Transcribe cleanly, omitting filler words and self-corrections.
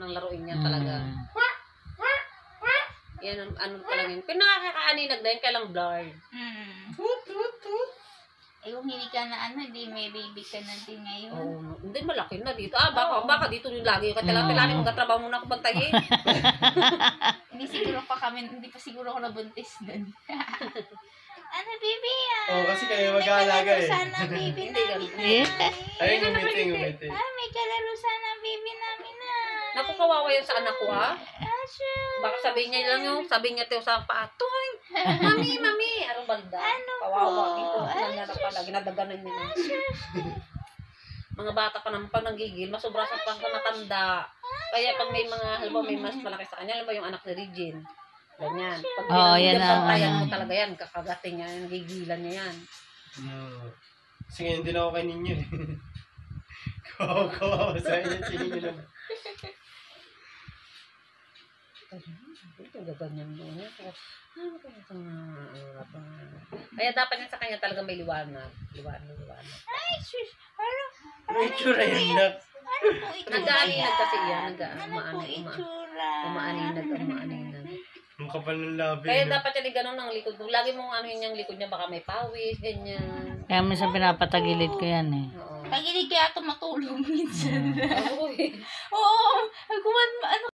ng laruin niya talaga. Yan ang ano talaga yun. Pero nakakaaninag na yun, kaya lang blurred. Yung hindi ka na hindi may baby ka na din ngayon. Oo, hindi malaki na dito. Baka dito yung lagi. Katilang-tilang magkatrabaho muna ako bantayin. Hindi pa siguro ako nabuntis dun. Ano, baby kasi kayo mag-aalaga eh. Sana baby namin Ayun, umiti. may kalaro sana baby namin na. Naku, kawawa yan sa anak ko Baka sabihin niya lang sabihin niya sa patoy. Mami, arong balda. Kawawa dito. Nangyara pala, ginadaganan niya. Mga bata pa naman pag nanggigil, masobra sa pang matanda. Kaya pag may mga, halimbawa may mas malaki sa kanya, halimbawa yung anak ni Regine. Ganyan. Pag pinagpapayan mo talaga yan, kakagating niya, nagigilan niya yan. Kasi ngayon din ako kay ninyo eh. Kawawa sa inyo, ninyo naman. Gaganyan mo niya. Kaya dapat yan sa kanya talaga may liwanag. Liwanag. Ay, sus. May itsura yun na. Nag-aaninag kasi yan. Umaaninag. Ang kapal ng labi. Kaya dapat yan ganun ng likod. Lagi mong ano yung likod niya, baka may pawis, ganyan. Kaya minsan pinapatagilid ko yan eh. Pagilig kaya ito matulog minsan. Oo. Oo. Ano